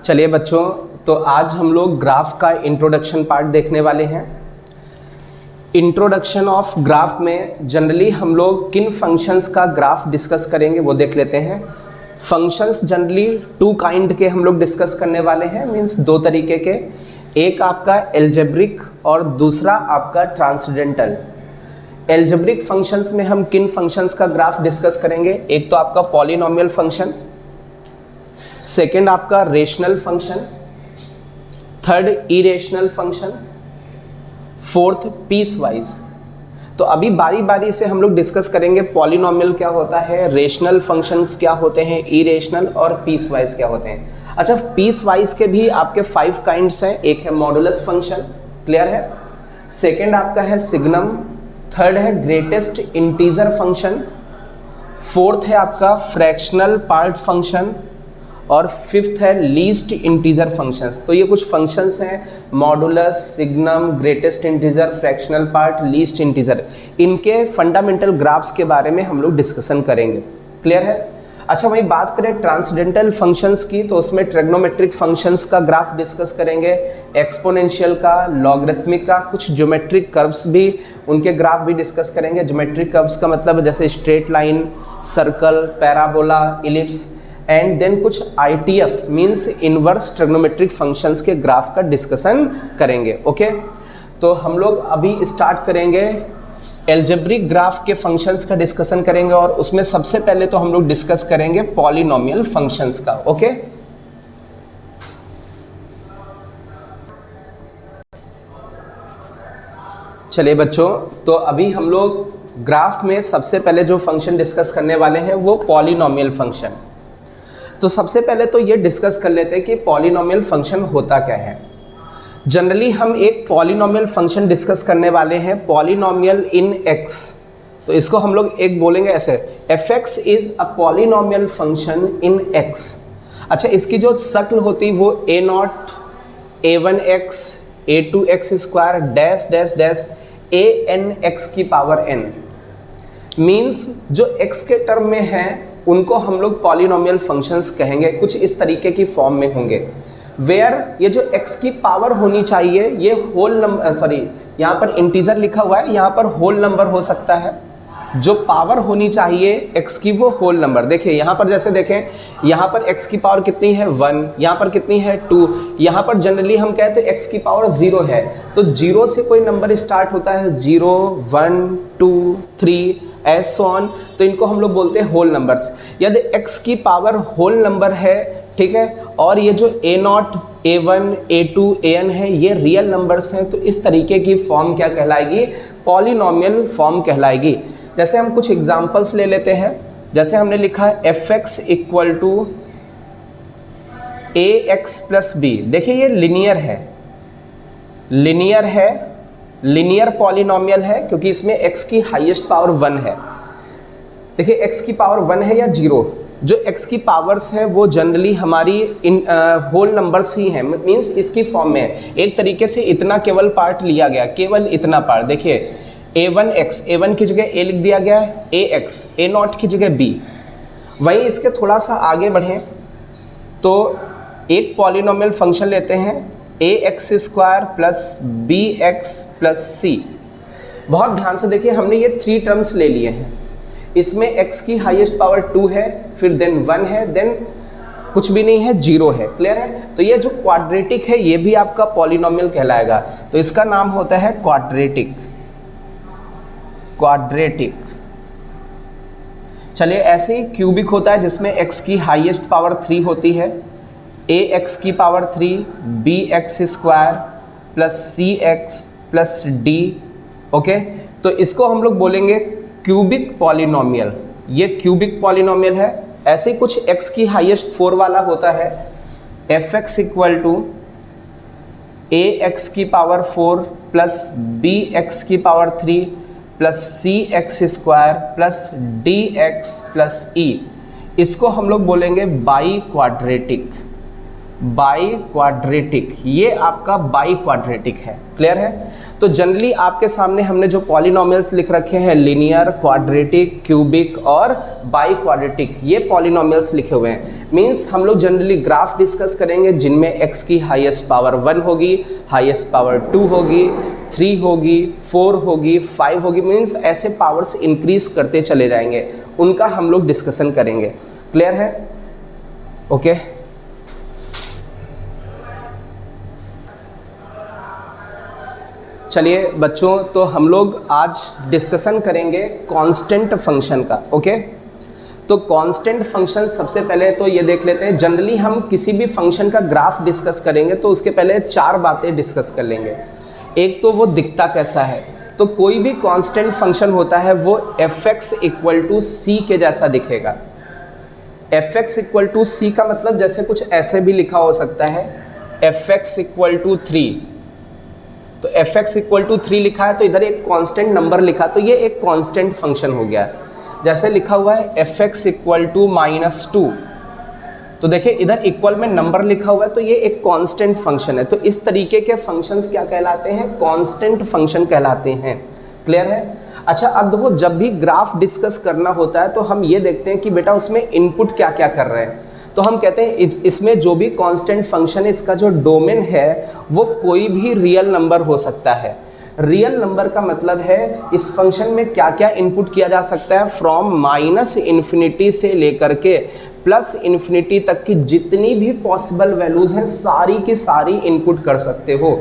चलिए बच्चों, तो आज हम लोग ग्राफ का इंट्रोडक्शन पार्ट देखने वाले हैं। इंट्रोडक्शन ऑफ ग्राफ में जनरली हम लोग किन फंक्शंस का ग्राफ डिस्कस करेंगे वो देख लेते हैं। फंक्शंस जनरली टू काइंड के हम लोग डिस्कस करने वाले हैं, मीन्स दो तरीके के। एक आपका एल्जेब्रिक और दूसरा आपका ट्रांसेंडेंटल। एल्जेब्रिक फंक्शंस में हम किन फंक्शंस का ग्राफ डिस्कस करेंगे? एक तो आपका पॉलिनोमियल फंक्शन, सेकेंड आपका rational function, third irrational function, fourth piecewise. तो अभी बारी बारी से हम लोग डिस्कस करेंगे पॉलिनोमियल क्या होता है, रेशनल फंक्शंस क्या होते हैं, इरेशनल और पीस वाइज क्या होते हैं। अच्छा, पीस वाइज के भी आपके 5 काइंड्स हैं। एक है मॉडुलस फंक्शन, क्लियर है, सेकेंड आपका है सिग्नम, थर्ड है ग्रेटेस्ट इंटीजर फंक्शन, फोर्थ है आपका फ्रैक्शनल पार्ट फंक्शन और फिफ्थ है लीस्ट इंटीजर फंक्शंस। तो ये कुछ फंक्शंस हैं, modulus, signum, greatest integer, fractional part, least integer. इनके फंडामेंटल ग्राफ्स के बारे में हम लोग डिस्कशन करेंगे, क्लियर है। अच्छा, वही बात करें ट्रांसेंडेंटल फंक्शंस की, तो उसमें ट्रिग्नोमेट्रिक फंक्शंस का ग्राफ डिस्कस करेंगे, एक्सपोनेंशियल का, लॉगरिथमिक का, कुछ ज्योमेट्रिक कर्व्स भी उनके ग्राफ भी डिस्कस करेंगे। ज्योमेट्रिक कर्व्स का मतलब जैसे straight line, circle, parabola, ellipse, and then कुछ ITF means inverse trigonometric functions के ग्राफ का डिस्कशन करेंगे। ओके, तो हम लोग अभी स्टार्ट करेंगे एल्जेब्रिक ग्राफ के फंक्शंस का डिस्कशन करेंगे और उसमें सबसे पहले तो हम लोग डिस्कस करेंगे पॉलिनोमियल फंक्शंस का। ओके, चलिए बच्चों, तो अभी हम लोग ग्राफ में सबसे पहले जो फंक्शन डिस्कस करने वाले हैं वो पॉलिनोमियल फंक्शन। तो सबसे पहले तो ये डिस्कस कर लेते हैं कि पॉलिनोमियल फंक्शन होता क्या है। जनरली हम एक पॉलिनोमियल फंक्शन डिस्कस करने वाले हैं, पॉलिनोमियल इन x। तो इसको हम लोग एक बोलेंगे ऐसे, fx is a polynomial function in x। अच्छा, इसकी जो शक्ल होती वो a0, a1x, a2x square dash dash dash anx की पावर n, मीन्स जो x के टर्म में है उनको हम लोग पॉलिनोमियल फंक्शंस कहेंगे। कुछ इस तरीके की फॉर्म में होंगे, वेयर ये जो x की पावर होनी चाहिए ये होल नंबर, सॉरी यहाँ पर इंटीजर लिखा हुआ है, यहाँ पर होल नंबर हो सकता है। जो पावर होनी चाहिए x की वो होल नंबर। देखिए यहाँ पर, जैसे देखें यहाँ पर x की पावर कितनी है 1, यहाँ पर कितनी है 2, यहाँ पर जनरली हम कहते हैं x की पावर 0 है। तो 0 से कोई नंबर स्टार्ट होता है, 0, 1, 2, 3 एज सो ऑन, तो इनको हम लोग बोलते हैं होल नंबर्स। यदि x की पावर होल नंबर है, ठीक है, और ये जो a0, a1, a2, an है ये रियल नंबर्स हैं, तो इस तरीके की फॉर्म क्या कहलाएगी? पॉलिनोमियल फॉर्म कहलाएगी। जैसे हम कुछ एग्जांपल्स ले लेते हैं, जैसे हमने लिखा है fx equal to ax plus b। देखिए ये लिनियर है, लिनियर है, लिनियर पॉलिनोमियल है क्योंकि इसमें x की हाईएस्ट पावर 1 है। देखिए x की पावर 1 है या 0, जो x की पावर्स हैं वो जनरली हमारी होल नंबर्स ही हैं, मीन्स इसकी फॉर्म में है। एक तरीके से इतना केवल पार्ट लिया गया, केवल इतना पार्ट। देखिए a1x, a1 की जगह a लिख दिया गया है, ax, a0 की जगह b। वहीं इसके थोड़ा सा आगे बढ़ें तो एक पॉलिनोमियल फंक्शन लेते हैं ax square plus bx plus c। बहुत ध्यान से देखिए, हमने ये 3 टर्म्स ले लिए हैं। इसमें x की हाईएस्ट पावर 2 है, फिर देन 1 है, देन कुछ भी नहीं है, 0 है, क्लियर है। तो ये जो क्वाड्रेटिक है ये भी आपका पॉलिनोमियल कहलाएगा, तो इसका नाम होता है क्वाड्रेटिक। क्वाड्रेटिक। चलिए, ऐसे ही क्यूबिक होता है जिसमें x की हाईएस्ट पावर 3 होती है, ax की power 3, bx square plus cx plus d। Okay, तो इसको हम लोग बोलेंगे क्यूबिक पॉलिनोमियल। ये क्यूबिक पॉलिनोमियल है। ऐसे ही कुछ x की हाईएस्ट 4 वाला होता है, fx इक्वल टू ax की पावर 4 प्लस bx की power 3 plus cx square plus dx plus e। इसको हम लोग बोलेंगे बाई क्वाड्रेटिक। बाई क्वाड्रेटिक, ये आपका बाई क्वाड्रेटिक है। क्लियर है? तो जनरली आपके सामने हमने जो पॉलिनोमियल्स लिख रखे हैं लीनियर, क्वाड्रेटिक, क्यूबिक और बाई क्वाड्रेटिक, ये पॉलिनोमियल्स लिखे हुए हैं। मींस हम लोग जनरली ग्राफ डिस्कस करेंगे जिनमें x की हाईएस्ट पावर 1 होगी, हाईएस्ट पावर 2 होगी, 3 होगी, 4 होगी, 5 होगी, मींस ऐसे पावर्स इंक्रीज करते चले जाएंगे, उनका हम लोग डिस्कशन करेंगे। क्लियर है? ओके चलिए बच्चों, तो हम लोग आज डिस्कशन करेंगे कांस्टेंट फंक्शन का। ओके, तो कांस्टेंट फंक्शन सबसे पहले तो ये देख लेते हैं। जनरली हम किसी भी फंक्शन का ग्राफ डिस्कस करेंगे तो उसके पहले 4 बातें डिस्कस कर लेंगे। एक तो वो दिखता कैसा है, तो कोई भी कांस्टेंट फंक्शन होता है वो fx इक्वल टू सी के जैसा दिखेगा। fx इक्वल टू सी का मतलब जैसे कुछ ऐसे भी लिखा हो सकता है, fx इक्वल टू 3, तो fx इक्वल टू 3 लिखा है तो इधर एक कांस्टेंट नंबर लिखा, तो ये एक कांस्टेंट फंक्शन हो गया। जैसे लिखा हुआ है fx इक्वल टू -2, तो देखिए इधर इक्वल में नंबर लिखा हुआ है, तो ये एक कांस्टेंट फंक्शन है। तो इस तरीके के फंक्शंस क्या कहलाते हैं? कांस्टेंट फंक्शन कहलाते हैं। क्लियर है? अच्छा, अब देखो जब भी ग्राफ डिस्कस करना होता है तो हम ये देखते हैं कि बेटा उसमें इनपुट क्या क्या कर रहे हैं। तो हम कहते हैं इसमें जो भी कांस्टेंट फंक्शन है इसका जो डोमेन है वो कोई भी रियल नंबर हो सकता है। रियल नंबर का मतलब है इस फंक्शन में क्या क्या इनपुट किया जा सकता है, फ्रॉम -∞ से लेकर के +∞ तक की जितनी भी पॉसिबल वैल्यूज हैं सारी की सारी इनपुट कर सकते हो।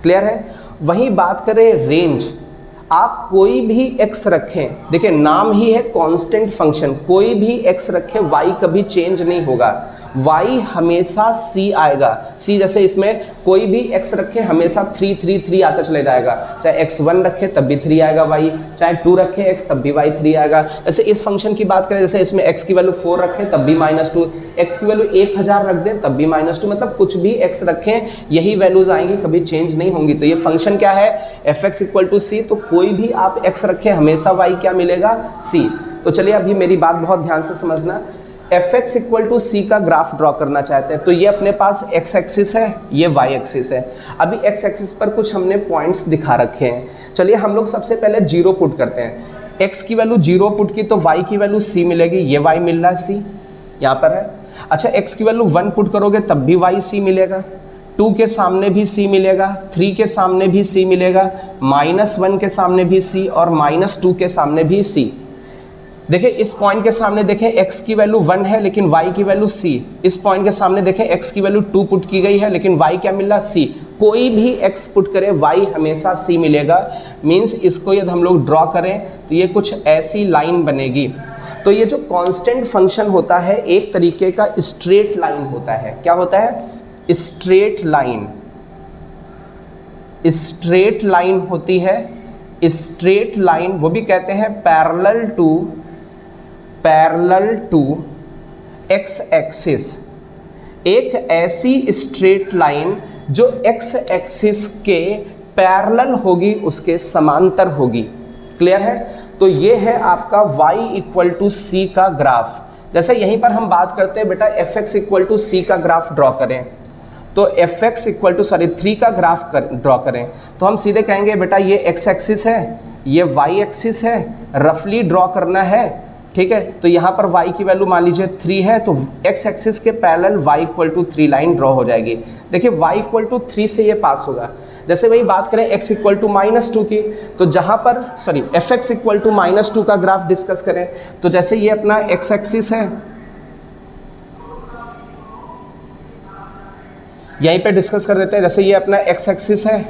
क्लियर है? वहीं बात करें रेंज, आप कोई भी x रखें, देखिए नाम ही है कांस्टेंट फंक्शन, कोई भी x रखें y कभी चेंज नहीं होगा, y हमेशा c आएगा। c जैसे इसमें कोई भी x रखें हमेशा 3 3 3 आता चले जाएगा, चाहे x1 रखे तब भी 3 आएगा y, चाहे 2 रखे x तब भी y 3 आएगा। जैसे इस फंक्शन की बात करें, जैसे इसमें x की वैल्यू 4 रखें तब भी -2, x की वैल्यू 1000 रख दें तब भी -2, मतलब कुछ भी x रखें यही वैल्यूज आएंगी, कभी चेंज नहीं होंगी। तो ये फंक्शन क्या है? fx इक्वल टू सी, तो कोई भी आप x रखें हमेशा y क्या मिलेगा? c। तो चलिए अभी मेरी बात बहुत ध्यान से समझना। fx इक्वल टू सी का ग्राफ ड्रॉ करना चाहते हैं तो ये अपने पास x एक्सिस है, ये y एक्सिस है। अभी x एक्सिस पर कुछ हमने पॉइंट्स दिखा रखे हैं। चलिए हम लोग सबसे पहले 0 पुट करते हैं। x की वैल्यू 0 पुट की तो y की वैल्यू c मिलेगी, ये y मिल रहा है c यहाँ पर है। अच्छा, x की वैल्यू 1 पुट करोगे तब भी y c मिलेगा, 2 के सामने भी c मिलेगा, 3 के सामने भी c मिलेगा, -1 के सामने भी c और -2 के सामने भी c। देखिए इस पॉइंट के सामने देखें x की वैल्यू 1 है लेकिन y की वैल्यू c। इस पॉइंट के सामने देखें x की वैल्यू 2 पुट की गई है लेकिन y क्या मिल रहा? c। कोई भी x पुट करे y हमेशा c मिलेगा। मीन्स इसको यदि हम लोग ड्रॉ करें तो ये कुछ ऐसी लाइन बनेगी। तो ये जो कांस्टेंट फंक्शन होता है एक तरीके का स्ट्रेट लाइन होता है। क्या होता है? Straight line. स्ट्रेट लाइन होती है, स्ट्रेट लाइन वो भी कहते हैं पैरेलल टू x एक्सिस। एक ऐसी स्ट्रेट लाइन जो x एक्सिस के पैरेलल होगी, उसके समांतर होगी। क्लियर है? तो ये है आपका y इक्वल टू सी का ग्राफ। जैसे यहीं पर हम बात करते हैं बेटा fx इक्वल टू सी का ग्राफ ड्रॉ करें, तो fx इक्वल टू 3 का ग्राफ ड्रॉ करें तो हम सीधे कहेंगे बेटा ये x एक्सिस है, ये y एक्सिस है, रफली ड्रॉ करना है। ठीक है, तो यहाँ पर y की वैल्यू मान लीजिए 3 है तो x एक्सिस के parallel y equal to 3 line draw हो जाएगी। देखिए y इक्वल टू 3 से ये पास होगा। जैसे वही बात करें x इक्वल टू -2 की, तो जहाँ पर fx इक्वल टू -2 का ग्राफ डिस्कस करें तो जैसे ये अपना x एक्सिस है, यहीं पे डिस्कस कर देते हैं। जैसे ये अपना x एक्सिस है,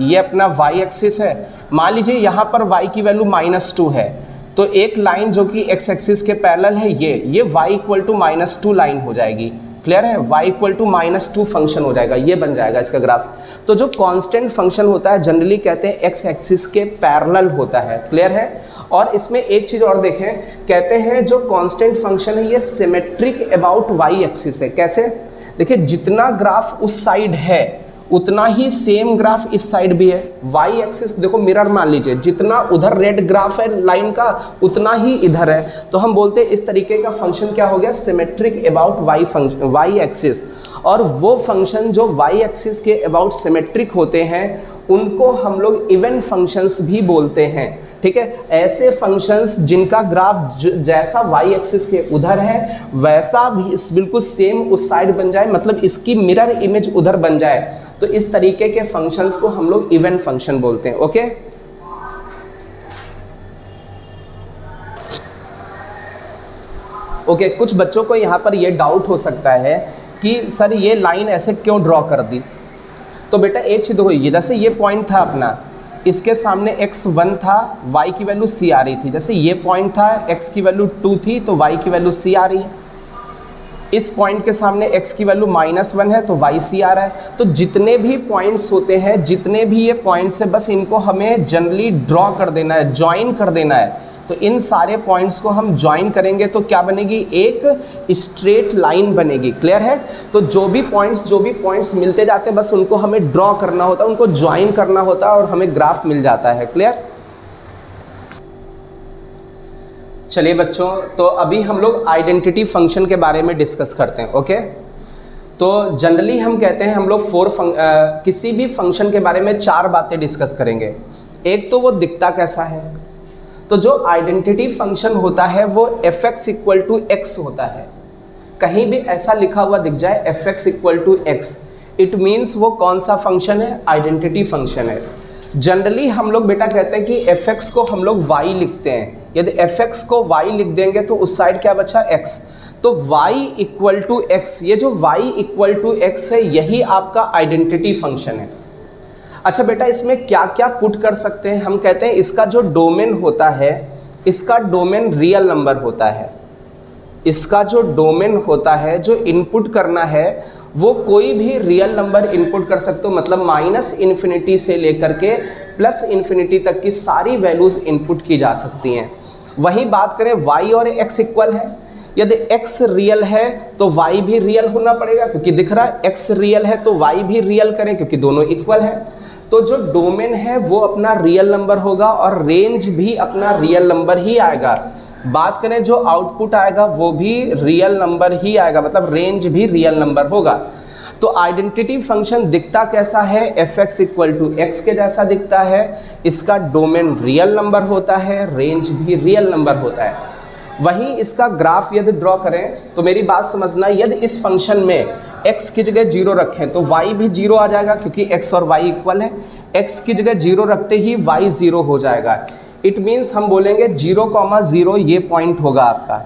ये अपना y एक्सिस है। मान लीजिए यहाँ पर y की वैल्यू -2 है तो एक लाइन जो कि x एक्सिस के पैरेलल है ये y इक्वल टू -2 लाइन हो जाएगी। क्लियर है? y इक्वल टू -2 फंक्शन हो जाएगा, ये बन जाएगा इसका ग्राफ। तो जो कांस्टेंट फंक्शन होता है जनरली कहते हैं x एक्सिस के पैरेलल होता है। क्लियर है? और इसमें एक चीज़ और देखें, कहते हैं जो कांस्टेंट फंक्शन है ये सिमेट्रिक अबाउट y एक्सिस है। कैसे? देखिए जितना ग्राफ उस साइड है उतना ही सेम ग्राफ इस साइड भी है। वाई एक्सिस देखो मिरर मान लीजिए, जितना उधर रेड ग्राफ है लाइन का उतना ही इधर है, तो हम बोलते हैं इस तरीके का फंक्शन क्या हो गया, सिमेट्रिक अबाउट वाई एक्सिस। और वो फंक्शन जो वाई एक्सिस के अबाउट सिमेट्रिक होते हैं उनको हम लोग इवन फंक्शंस भी बोलते हैं। ठीक है, ऐसे फंक्शंस जिनका ग्राफ जैसा वाई एक्सिस के उधर है वैसा भी बिल्कुल सेम उस साइड बन जाए, मतलब इसकी मिरर इमेज उधर बन जाए, तो इस तरीके के फंक्शंस को हम लोग इवन फंक्शन बोलते हैं। ओके, ओके, कुछ बच्चों को यहाँ पर ये डाउट हो सकता है कि सर ये लाइन ऐसे क्यों ड्रॉ कर दी। तो बेटा एक चीज़ देखो, ये जैसे ये पॉइंट था अपना, इसके सामने x1 था, y की वैल्यू c आ रही थी। जैसे ये पॉइंट था, x की वैल्यू 2 थी तो y की वैल्यू c आ रही है। इस पॉइंट के सामने x की वैल्यू -1 है तो y c आ रहा है। तो जितने भी पॉइंट्स होते हैं, जितने भी ये पॉइंट्स है, बस इनको हमें जनरली ड्रॉ कर देना है, ज्वाइन कर देना है। तो इन सारे पॉइंट्स को हम ज्वाइन करेंगे तो क्या बनेगी, एक स्ट्रेट लाइन बनेगी। क्लियर है? तो जो भी पॉइंट्स मिलते जाते हैं बस उनको हमें ड्रॉ करना होता है, उनको ज्वाइन करना होता है और हमें ग्राफ मिल जाता है। क्लियर? चलिए बच्चों, तो अभी हम लोग आइडेंटिटी फंक्शन के बारे में डिस्कस करते हैं। ओके, तो जनरली हम कहते हैं हम लोग किसी भी फंक्शन के बारे में 4 बातें डिस्कस करेंगे। एक तो वो दिखता कैसा है, तो जो आइडेंटिटी फंक्शन होता है वो fx इक्वल टू एक्स होता है। कहीं भी ऐसा लिखा हुआ दिख जाए fx equal to x, it means वो कौन सा फंक्शन है, आइडेंटिटी फंक्शन है। जनरली हम लोग बेटा कहते हैं कि fx को हम लोग y लिखते हैं। यदि fx को y लिख देंगे तो उस साइड क्या बचा, x। तो y इक्वल टू एक्स, ये जो y इक्वल टू एक्स है यही आपका आइडेंटिटी फंक्शन है। अच्छा बेटा, इसमें क्या क्या पुट कर सकते हैं, हम कहते हैं इसका जो डोमेन होता है, इसका डोमेन रियल नंबर होता है। इसका जो डोमेन होता है, जो इनपुट करना है वो कोई भी रियल नंबर इनपुट कर सकते हो, मतलब -∞ से लेकर के +∞ तक की सारी वैल्यूज इनपुट की जा सकती हैं। वहीं बात करें y और x इक्वल है, यदि x रियल है तो y भी रियल होना पड़ेगा, क्योंकि दिख रहा है x रियल है तो y भी रियल करें, क्योंकि दोनों इक्वल है। तो जो डोमेन है वो अपना रियल नंबर होगा और रेंज भी अपना रियल नंबर ही आएगा। बात करें जो आउटपुट आएगा वो भी रियल नंबर ही आएगा, मतलब रेंज भी रियल नंबर होगा। तो आइडेंटिटी फंक्शन दिखता कैसा है, fx इक्वल टू एक्स के जैसा दिखता है। इसका डोमेन रियल नंबर होता है, रेंज भी रियल नंबर होता है। वहीं इसका ग्राफ यदि ड्रॉ करें तो मेरी बात समझना, यदि इस फंक्शन में x की जगह 0 रखें तो y भी 0 आ जाएगा, क्योंकि x और y इक्वल है। x की जगह 0 रखते ही y 0 हो जाएगा। इट मीन्स हम बोलेंगे 0,0 ये पॉइंट होगा आपका।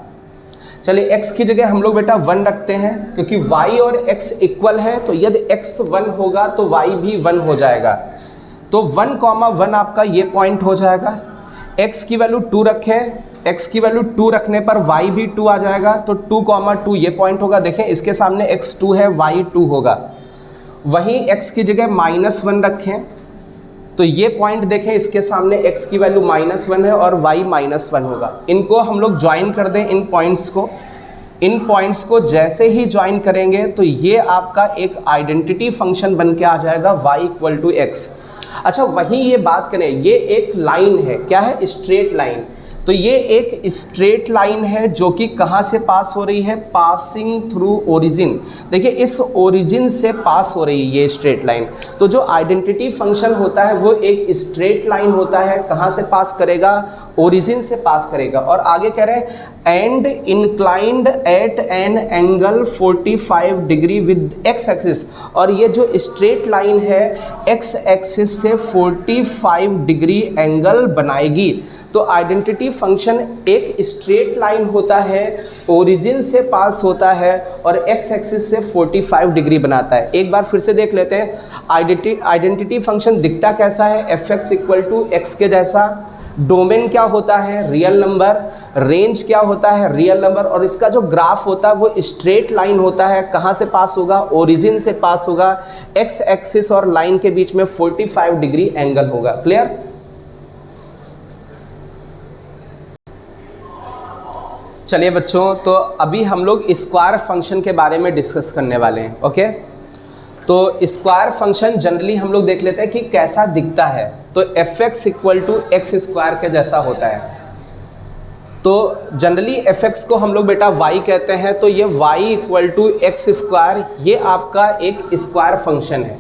चलिए x की जगह हम लोग बेटा 1 रखते हैं, क्योंकि y और x इक्वल है, तो यदि x 1 होगा तो y भी 1 हो जाएगा। तो 1,1 आपका ये पॉइंट हो जाएगा। x की वैल्यू 2 रखें, x की वैल्यू 2 रखने पर y भी 2 आ जाएगा, तो 2,2 ये पॉइंट होगा। देखें इसके सामने x 2 है, y 2 होगा। वहीं x की जगह -1 रखें तो ये पॉइंट देखें, इसके सामने x की वैल्यू -1 है और y -1 होगा। इनको हम लोग ज्वाइन कर दें, इन पॉइंट्स को जैसे ही ज्वाइन करेंगे तो ये आपका एक आइडेंटिटी फंक्शन बन के आ जाएगा y इक्वल टू एक्स। अच्छा, वहीं ये बात करें, ये एक लाइन है, क्या है, स्ट्रेट लाइन। तो ये एक स्ट्रेट लाइन है जो कि कहाँ से पास हो रही है, पासिंग थ्रू ओरिजिन। देखिए इस ओरिजिन से पास हो रही है ये स्ट्रेट लाइन। तो जो आइडेंटिटी फंक्शन होता है वो एक स्ट्रेट लाइन होता है, कहाँ से पास करेगा, ओरिजिन से पास करेगा। और आगे कह रहे हैं and inclined at an angle 45 degree with x axis. और ये जो स्ट्रेट लाइन है एक्स एक्सिस से 45 डिग्री एंगल बनाएगी। तो आइडेंटिटी फंक्शन एक स्ट्रेट लाइन होता है, ओरिजिन से पास होता है और एक्स एक्सिस से 45 डिग्री बनाता है। एक बार फिर से देख लेते हैं, आइडेंटिटी फंक्शन दिखता कैसा है, fx इक्वल टू एक्स के जैसा। डोमेन क्या होता है, रियल नंबर। रेंज क्या होता है, रियल नंबर। और इसका जो ग्राफ होता है वो स्ट्रेट लाइन होता है, कहाँ से पास होगा, ओरिजिन से पास होगा। एक्स एक्सिस और लाइन के बीच में 45 डिग्री एंगल होगा। क्लियर? चलिए बच्चों, तो अभी हम लोग स्क्वायर फंक्शन के बारे में डिस्कस करने वाले हैं। ओके, तो स्क्वायर फंक्शन जनरली हम लोग देख लेते हैं कि कैसा दिखता है, तो fx equal to x square के जैसा होता है। तो जनरली fx को हम लोग बेटा y कहते हैं, तो ये y equal to x square, ये आपका एक स्क्वायर फंक्शन है।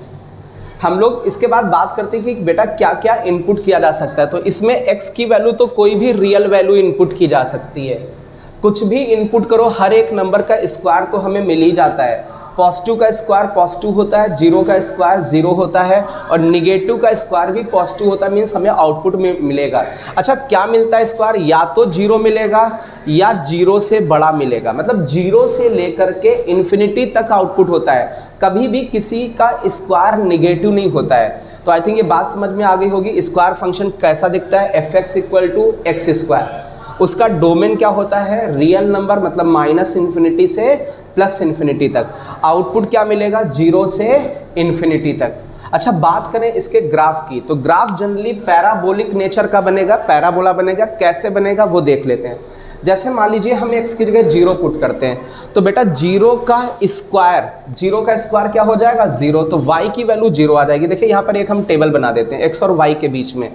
हम लोग इसके बाद बात करते हैं कि बेटा क्या क्या इनपुट किया जा सकता है। तो इसमें x की वैल्यू तो कोई भी रियल वैल्यू इनपुट की जा सकती है, कुछ भी इनपुट करो, हर एक नंबर का स्क्वायर तो हमें मिल ही जाता है। पॉजिटिव का स्क्वायर पॉजिटिव होता है, जीरो का स्क्वायर जीरो होता है, और निगेटिव का स्क्वायर भी पॉजिटिव होता है, मीन्स हमें आउटपुट में मिलेगा। अच्छा, क्या मिलता है स्क्वायर? या तो जीरो मिलेगा या जीरो से बड़ा मिलेगा, मतलब जीरो से लेकर के इन्फिनिटी तक आउटपुट होता है, कभी भी किसी का स्क्वायर निगेटिव नहीं होता है। तो आई थिंक ये बात समझ में आ गई होगी। स्क्वायर फंक्शन कैसा दिखता है? F equal to x square. उसका डोमेन क्या होता है? रियल नंबर, मतलब माइनस इन्फिनिटी से प्लस इन्फिनिटी तक। आउटपुट क्या मिलेगा? जीरो से इन्फिनिटी तक। अच्छा, बात करें इसके ग्राफ की, तो ग्राफ जनरली पैराबोलिक नेचर का बनेगा, पैराबोला बनेगा। कैसे बनेगा वो देख लेते हैं। जैसे मान लीजिए हम x की जगह जीरो पुट करते हैं, तो बेटा जीरो का स्क्वायर क्या हो जाएगा? जीरो। तो y की वैल्यू जीरो आ जाएगी। देखिए यहाँ पर एक हम टेबल बना देते हैं x और y के बीच में,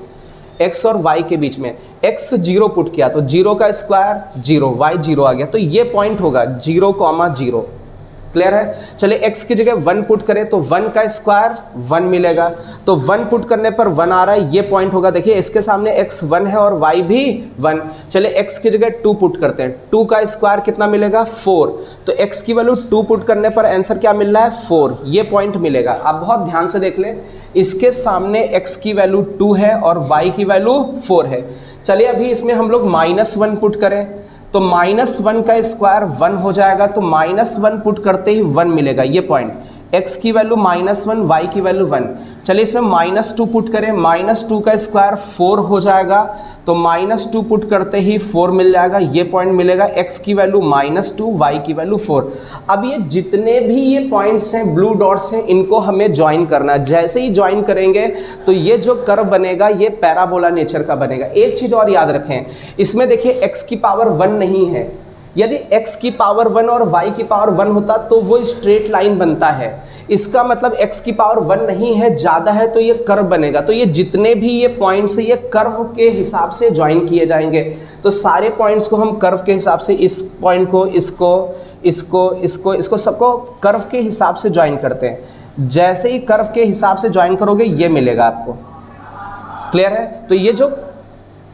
x और y के बीच में x जीरो पुट किया तो जीरो का स्क्वायर जीरो, y जीरो आ गया, तो ये पॉइंट होगा 0,0। क्लियर है? चलिए x की जगह 1 पुट करें तो 1 का स्क्वायर 1 मिलेगा, तो 1 पुट करने पर 1 आ रहा है, ये पॉइंट होगा। देखिए इसके सामने x 1 है और y भी 1। चलिए x की जगह 2 पुट करते हैं, 2 का स्क्वायर कितना मिलेगा? 4। तो x की वैल्यू 2 पुट करने पर आंसर क्या मिल रहा है? 4। ये पॉइंट मिलेगा। आप बहुत ध्यान से देख लें, इसके सामने x की वैल्यू 2 है और y की वैल्यू 4 है। चलिए अभी इसमें हम लोग -1 पुट करें, तो -1 का स्क्वायर 1 हो जाएगा, तो -1 पुट करते ही 1 मिलेगा, ये पॉइंट। x की वैल्यू -1, y की वैल्यू 1। चलिए इसमें -2 पुट करें, -2 का स्क्वायर 4 हो जाएगा, तो -2 पुट करते ही 4 मिल जाएगा, ये पॉइंट मिलेगा। x की वैल्यू -2, y की वैल्यू 4। अब ये जितने भी ये पॉइंट्स हैं, ब्लू डॉट्स हैं, इनको हमें ज्वाइन करना है। जैसे ही ज्वाइन करेंगे तो ये जो कर्व बनेगा ये पैराबोला नेचर का बनेगा। एक चीज़ और याद रखें, इसमें देखिए x की पावर 1 नहीं है। यदि x की पावर 1 और y की पावर 1 होता तो वो स्ट्रेट लाइन बनता है। इसका मतलब x की पावर 1 नहीं है, ज़्यादा है, तो ये कर्व बनेगा। तो ये जितने भी ये पॉइंट्स हैं ये कर्व के हिसाब से ज्वाइन किए जाएंगे। तो सारे पॉइंट्स को हम कर्व के हिसाब से, इस पॉइंट को, इसको सबको कर्व के हिसाब से ज्वाइन करते हैं। जैसे ही कर्व के हिसाब से ज्वाइन करोगे ये मिलेगा आपको। क्लियर है? तो ये जो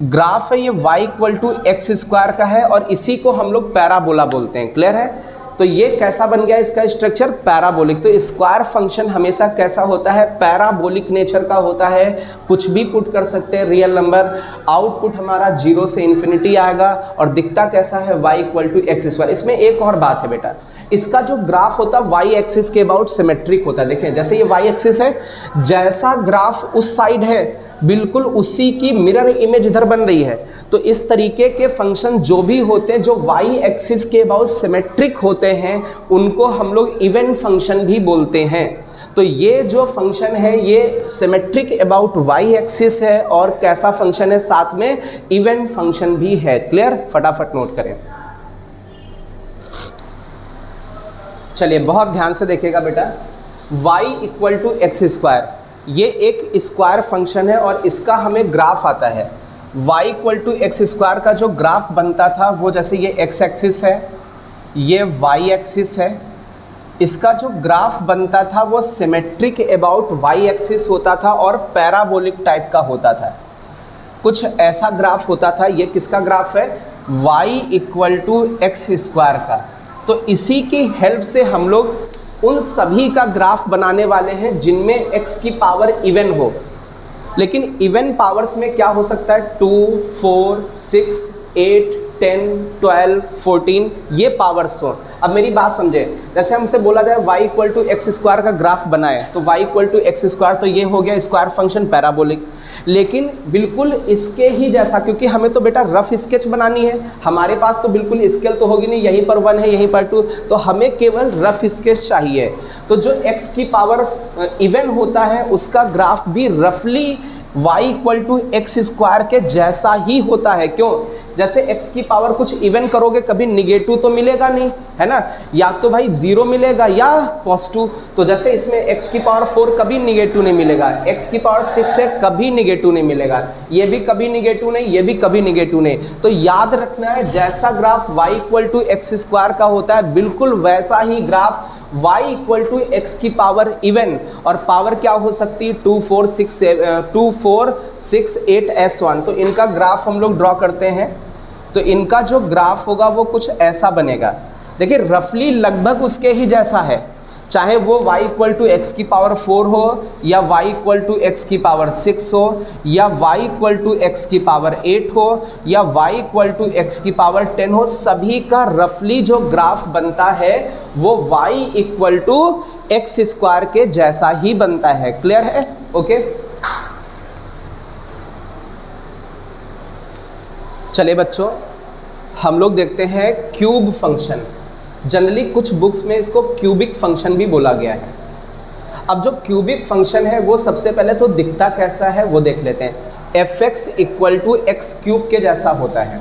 ग्राफ है ये y equal to x square का है और इसी को हम लोग पैराबोला बोलते हैं। क्लियर है? तो ये कैसा बन गया इसका स्ट्रक्चर? पैराबोलिक। तो स्क्वायर फंक्शन हमेशा कैसा होता है? पैराबोलिक नेचर का होता है। कुछ भी पुट कर सकते हैं रियल नंबर, आउटपुट हमारा 0 से इन्फिनिटी आएगा और दिखता कैसा है? y equal to x square. इसमें एक और बात है बेटा, इसका जो ग्राफ होता है y एक्सिस के अबाउट सिमेट्रिक होता है। देखें जैसे ये y एक्सिस है, जैसा ग्राफ उस साइड है बिल्कुल उसी की मिरर इमेज इधर बन रही है। तो इस तरीके के फंक्शन जो भी होते हैं जो y एक्सिस के अबाउट सिमेट्रिक होते हैं उनको हम लोग इवन फंक्शन भी बोलते हैं। तो ये जो फंक्शन है ये सिमेट्रिक अबाउट y एक्सिस है और कैसा फंक्शन है? साथ में इवन फंक्शन भी है। क्लियर? फटाफट नोट करें। चलिए बहुत ध्यान से देखिएगा बेटा, y equal to x square ये एक स्क्वायर फंक्शन है और इसका हमें ग्राफ आता है। y equal to x square का जो ग्राफ बनता था वो जैसे ये x एक्सिस है, ये y एक्सिस है, इसका जो ग्राफ बनता था वो सिमेट्रिक अबाउट y एक्सिस होता था और पैराबोलिक टाइप का होता था। कुछ ऐसा ग्राफ होता था। ये किसका ग्राफ है? y equal to x square का। तो इसी की हेल्प से हम लोग उन सभी का ग्राफ बनाने वाले हैं जिनमें x की पावर इवन हो। लेकिन इवन पावर्स में क्या हो सकता है? 2, 4, 6, 8, 10, 12, 14 ये पावर्स हो। अब मेरी बात समझे, जैसे हमसे बोला जाए y equal to x square का ग्राफ बनाए तो y equal to x square, तो ये हो गया स्क्वायर फंक्शन पैराबोलिक। लेकिन बिल्कुल इसके ही जैसा, क्योंकि हमें तो बेटा रफ स्केच बनानी है, हमारे पास तो बिल्कुल स्केल तो होगी नहीं, यहीं पर 1 है यहीं पर 2, तो हमें केवल रफ स्केच चाहिए। तो जो x की पावर इवन होता है उसका ग्राफ भी रफली y equal to x square के जैसा ही होता है। क्यों? जैसे x की पावर कुछ इवन करोगे कभी निगेटिव तो मिलेगा नहीं, है ना, या तो भाई 0 मिलेगा या पॉजिटिव। तो जैसे इसमें x की पावर 4 कभी निगेटिव नहीं मिलेगा, x की पावर 6 है कभी निगेटिव नहीं मिलेगा, ये भी कभी निगेटिव नहीं, ये भी कभी निगेटिव नहीं। तो याद रखना है जैसा graph y equal to x square का होता है बिल्कुल वैसा ही graph y equal to x की पावर इवन, और पावर क्या हो सकती है 2 4 6 8 S1। तो इनका ग्राफ हम लोग ड्रॉ करते हैं। तो इनका जो ग्राफ होगा वो कुछ ऐसा बनेगा। देखिए रफली लगभग उसके ही जैसा है, चाहे वो y इक्वल टू एक्स की पावर 4 हो या y इक्वल टू एक्स की पावर 6 हो या y इक्वल टू एक्स की पावर 8 हो या y इक्वल टू एक्स की पावर 10 हो, सभी का रफली जो ग्राफ बनता है वो y equal to x square के जैसा ही बनता है। क्लियर है? ओके, चलिए बच्चों हम लोग देखते हैं क्यूब फंक्शन। जनरली कुछ बुक्स में इसको क्यूबिक फंक्शन भी बोला गया है। अब जो क्यूबिक फंक्शन है वो सबसे पहले तो दिखता कैसा है वो देख लेते हैं। fx equal to x cube के जैसा होता है।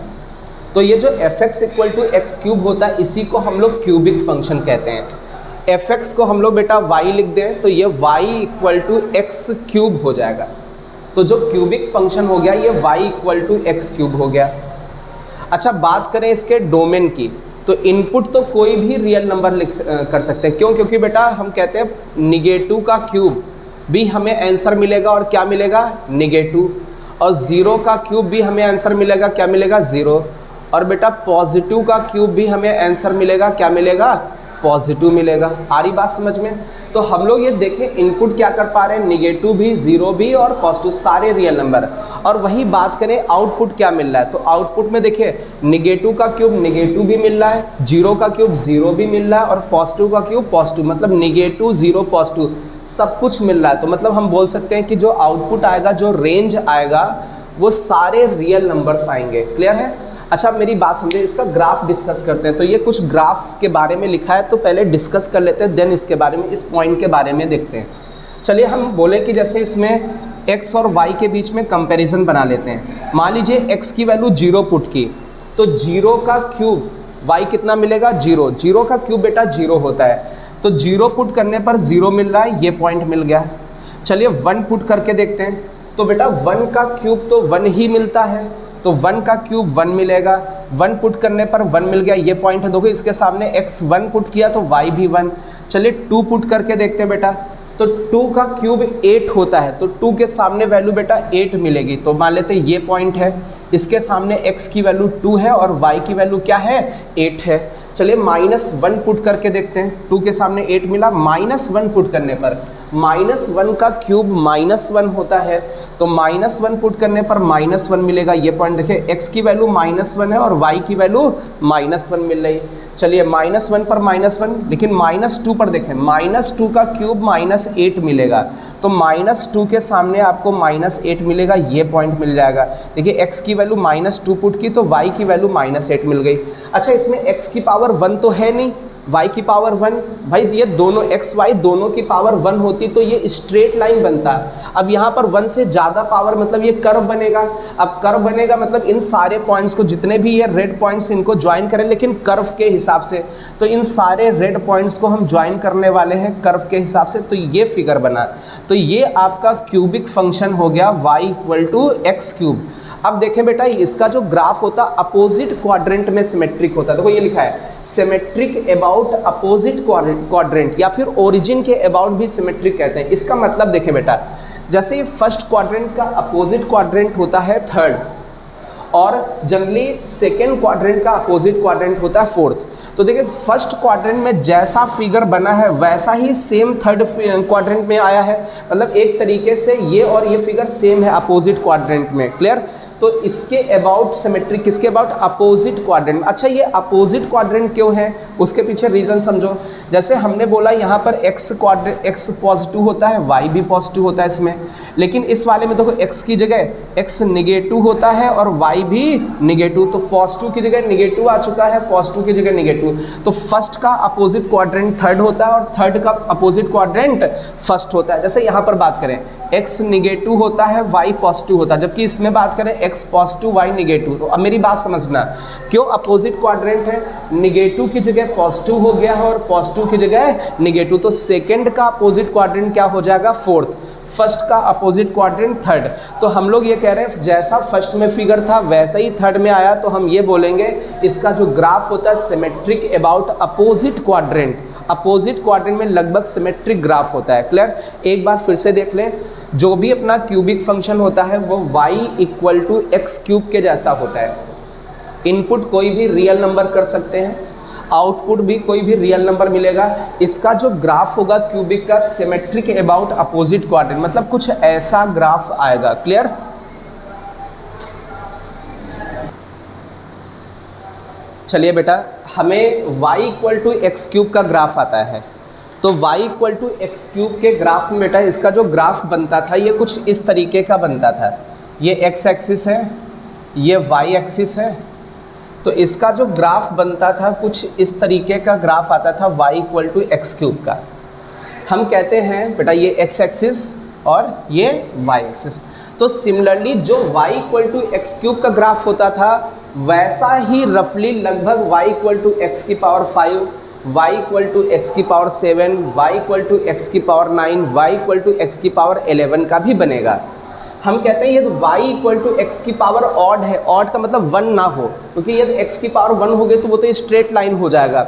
तो ये जो fx equal to x cube होता है इसी को हम लोग क्यूबिक फंक्शन कहते हैं। fx को हम लोग बेटा y लिख दें तो ये y equal to x cube हो जाएगा। तो जो क्यूबिक फंक्शन हो गया ये y equal to x cube हो गया। अच्छा बात करें इसके डोमेन की, तो इनपुट तो कोई भी रियल नंबर कर सकते हैं। क्यों? क्योंकि बेटा हम कहते हैं निगेटिव का क्यूब भी हमें आंसर मिलेगा और क्या मिलेगा? निगेटिव। और 0 का क्यूब भी हमें आंसर मिलेगा, क्या मिलेगा? 0। और बेटा पॉजिटिव का क्यूब भी हमें आंसर मिलेगा, क्या मिलेगा? पॉजिटिव मिलेगा। आ रही बात समझ में? तो हम लोग ये देखें इनपुट क्या कर पा रहे हैं, निगेटिव भी, 0 भी और पॉजिटिव, सारे रियल नंबर। और वही बात करें आउटपुट क्या मिल रहा है, तो आउटपुट में देखिए निगेटिव का क्यूब निगेटिव भी मिल रहा है, 0 का क्यूब 0 भी मिल रहा है और पॉजिटिव का क्यूब पॉजिटिव, मतलब निगेटिव 0 पॉजिटिव सब कुछ मिल रहा है। तो मतलब हम बोल सकते हैं कि जो आउटपुट आएगा, जो रेंज आएगा वो सारे रियल नंबर्स आएंगे। क्लियर है? अच्छा मेरी बात समझे, इसका ग्राफ डिस्कस करते हैं। तो ये कुछ ग्राफ के बारे में लिखा है तो पहले डिस्कस कर लेते हैं, देन इसके बारे में, इस पॉइंट के बारे में देखते हैं। चलिए हम बोले कि जैसे इसमें x और y के बीच में कंपैरिजन बना लेते हैं। मान लीजिए x की वैल्यू 0 पुट की, तो 0 का क्यूब y कितना मिलेगा? 0। 0 का क्यूब बेटा 0 होता है, तो 0 पुट करने पर 0 मिल रहा है, ये पॉइंट मिल गया। चलिए 1 पुट करके देखते हैं, तो बेटा 1 का क्यूब तो 1 ही मिलता है, तो 1 का क्यूब 1 मिलेगा। 1 पुट करने पर 1 मिल गया, ये पॉइंट है। देखो इसके सामने x 1 पुट किया तो y भी 1। चलिए 2 पुट करके देखते हैं बेटा, तो 2 का क्यूब 8 होता है, तो 2 के सामने वैल्यू बेटा 8 मिलेगी। तो मान लेते हैं ये पॉइंट है, इसके सामने x की वैल्यू 2 है और y की वैल्यू क्या है? 8 है। चलिए -1 पुट करके देखते हैं, 2 के सामने 8 मिला, -1 पुट करने पर -1 का क्यूब -1 होता है, तो -1 पुट करने पर -1 मिलेगा। ये पॉइंट देखिए x की वैल्यू -1 है और y की वैल्यू -1 मिल रही। चलिए -1 पर -1, लेकिन -2 पर देखें, -2 का क्यूब -8 मिलेगा, तो -2 के सामने आपको -8 मिलेगा, ये पॉइंट मिल जाएगा। देखिए x की वैल्यू -2 पुट की तो y की वैल्यू -8 मिल गई। अच्छा इसमें x की पावर 1 तो है नहीं, y की पावर 1, भाई ये दोनों x y दोनों की पावर 1 होती तो ये स्ट्रेट लाइन बनता। अब यहाँ पर 1 से ज़्यादा पावर मतलब ये कर्व बनेगा। अब कर्व बनेगा मतलब इन सारे पॉइंट्स को, जितने भी ये रेड पॉइंट्स इनको ज्वाइन करें, लेकिन कर्व के हिसाब से। तो इन सारे रेड पॉइंट्स को हम ज्वाइन करने वाले हैं कर्व के हिसाब से, तो ये फिगर बना। तो ये आपका क्यूबिक फंक्शन हो गया y equal to x cube. अब देखें बेटा इसका जो ग्राफ होता है अपोजिट क्वाड्रेंट में सिमेट्रिक होता है। देखो ये लिखा है सिमेट्रिक अबाउट अपोजिट क्वाड्रेंट, या फिर ओरिजिन के अबाउट भी सिमेट्रिक कहते हैं। इसका मतलब देखें बेटा, जैसे ये फर्स्ट क्वाड्रेंट का अपोजिट क्वाड्रेंट होता है थर्ड, और जनरली सेकेंड क्वाड्रेंट का अपोजिट क्वाड्रेंट होता है फोर्थ। तो देखिए फर्स्ट क्वाड्रेंट में जैसा फिगर बना है वैसा ही सेम थर्ड क्वाड्रेंट में आया है, मतलब एक तरीके से ये और ये फिगर सेम है अपोजिट क्वाड्रेंट में। क्लियर? तो इसके अबाउट सिमेट्रिक, किसके अबाउट, अपोजिट क्वाड्रेंट। अच्छा ये अपोजिट क्वाड्रेंट क्यों है, उसके पीछे रीजन समझो। जैसे हमने बोला यहाँ पर एक्स पॉजिटिव होता है, वाई भी पॉजिटिव होता है इसमें, लेकिन इस वाले में देखो एक्स की जगह एक्स निगेटिव होता है और वाई भी निगेटिव, तो पॉजिटिव की जगह निगेटिव आ चुका है, पॉजिटिव की जगह निगेटिव, तो फर्स्ट का अपोजिट क्वाड्रेंट थर्ड होता है और थर्ड का अपोजिट क्वाड्रेंट फर्स्ट होता है। जैसे यहाँ पर बात करें एक्स निगेटिव होता है, वाई पॉजिटिव होता है, जबकि इसमें बात करें एक्स पॉजिटिव वाई निगेटिव। तो अब मेरी बात समझना, क्यों अपोजिट क्वाड्रेंट है, निगेटिव की जगह पॉजिटिव हो गया है और पॉजिटिव की जगह निगेटिव, तो सेकंड का अपोजिट क्वाड्रेंट क्या हो जाएगा, फोर्थ, फर्स्ट का अपोजिट क्वाड्रेंट थर्ड। तो हम लोग ये कह रहे हैं जैसा फर्स्ट में फिगर था वैसा ही थर्ड में आया, तो हम ये बोलेंगे इसका जो ग्राफ होता है symmetric about opposite quadrant, opposite quadrant में लगभग सिमेट्रिक ग्राफ होता है। क्लियर, एक बार फिर से देख लें, जो भी अपना क्यूबिक फंक्शन होता है वो y equal to x cube के जैसा होता है। इनपुट कोई भी रियल नंबर कर सकते हैं, आउटपुट भी कोई भी रियल नंबर मिलेगा। इसका जो ग्राफ होगा क्यूबिक का सिमेट्रिक अबाउट अपोजिट क्वाड्रेंट, मतलब कुछ ऐसा ग्राफ आएगा। क्लियर, चलिए बेटा, हमें y equal to x cube का ग्राफ आता है, तो y equal to x cube के ग्राफ में बेटा इसका जो ग्राफ बनता था ये कुछ इस तरीके का बनता था। ये x एक्सिस है, ये y एक्सिस है, तो इसका जो ग्राफ बनता था कुछ इस तरीके का ग्राफ आता था y equal to x cube का। हम कहते हैं बेटा ये x एक्सिस और ये y एक्सिस। तो सिमिलरली जो y equal to x cube का ग्राफ होता था वैसा ही रफली लगभग y इक्वल टू एक्स की power 5, y equal to x की power 7, y equal to x की power 9, y equal to x की पावर 11 का भी बनेगा। हम कहते हैं यदि y इक्वल टू एक्स की पावर ऑड है, ऑड का मतलब 1 ना हो, क्योंकि यदि x की पावर 1 हो गई तो वो तो स्ट्रेट लाइन हो जाएगा।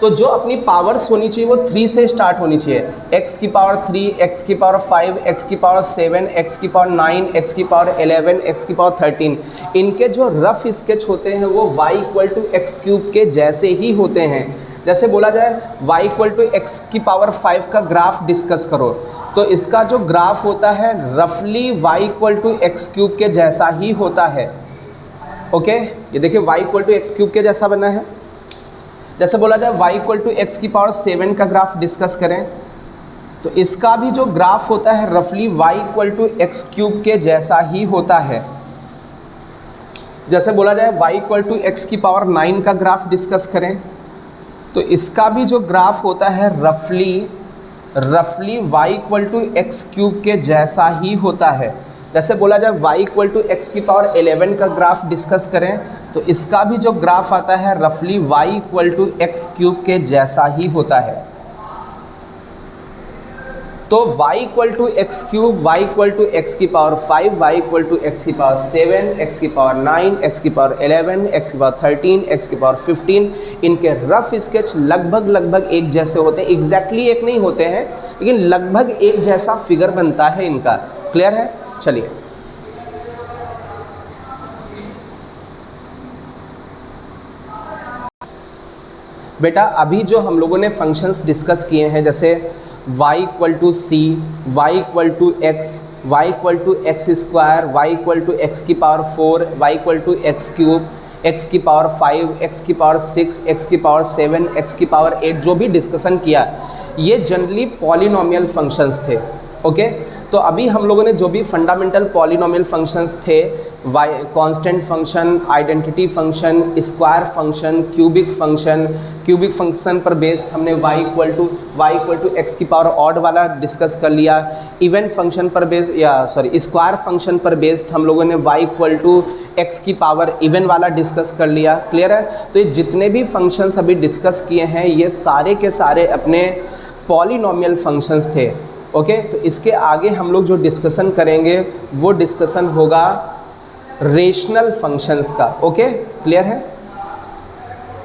तो जो अपनी पावर्स होनी चाहिए वो 3 से स्टार्ट होनी चाहिए, x की पावर 3, x की पावर 5, x की पावर 7, x की पावर 9, x की पावर 11, x की पावर 13। इनके जो रफ स्केच होते हैं वो y equal to x cube के जैसे ही होते हैं। जैसे बोला जाए y इक्वल टू एक्स की पावर 5 का ग्राफ डिस्कस करो, तो इसका जो ग्राफ होता है रफली y equal to x cube के जैसा ही होता है। ओके, ये देखिए y equal to x cube के जैसा बना है। जैसे बोला जाए y इक्वल टू एक्स की पावर 7 का ग्राफ डिस्कस करें, तो इसका भी जो ग्राफ होता है रफली y equal to x cube के जैसा ही होता है। जैसे बोला जाए y इक्वल टू एक्स की पावर 9 का ग्राफ डिस्कस करें, तो इसका भी जो ग्राफ होता है रफली y equal to x cube के जैसा ही होता है। जैसे बोला जाए y इक्वल टू एक्स की पावर 11 का ग्राफ डिस्कस करें, तो इसका भी जो ग्राफ आता है रफली y equal to x cube के जैसा ही होता है। तो y equal to x cube, y equal to x की power 5, y equal to x की पावर 7, x की पावर 9, x की पावर 11, x की पावर 13, x की पावर 15, इनके रफ स्केच लगभग एक जैसे होते हैं। एग्जैक्टली एक नहीं होते हैं, लेकिन लगभग एक जैसा फिगर बनता है इनका। क्लियर है, चलिए बेटा अभी जो हम लोगों ने फंक्शंस डिस्कस किए हैं, जैसे y equal to c, y equal to x, y equal to x square, y equal to x की power 4, y equal to x cube, x की पावर 5, एक्स की पावर 6, एक्स की पावर 7, एक्स की power 8, जो भी discussion किया ये generally polynomial functions थे। ओके, तो अभी हम लोगों ने जो भी फंडामेंटल पॉलिनोमियल फंक्शंस थे, constant function, identity function, square function, cubic function पर बेस्ड हमने y इक्वल टू एक्स की पावर ऑड वाला डिस्कस कर लिया। इवन फंक्शन पर बेस्ड स्क्वायर फंक्शन पर बेस्ड हम लोगों ने y इक्वल टू एक्स की पावर इवन वाला डिस्कस कर लिया। क्लियर है, तो ये जितने भी फंक्शंस अभी डिस्कस किए हैं ये सारे के सारे अपने पॉलिनोमियल फंक्शंस थे। ओके, तो इसके आगे हम लोग जो डिस्कशन करेंगे वो डिस्कशन होगा रेशनल फंक्शंस का। ओके, क्लियर है।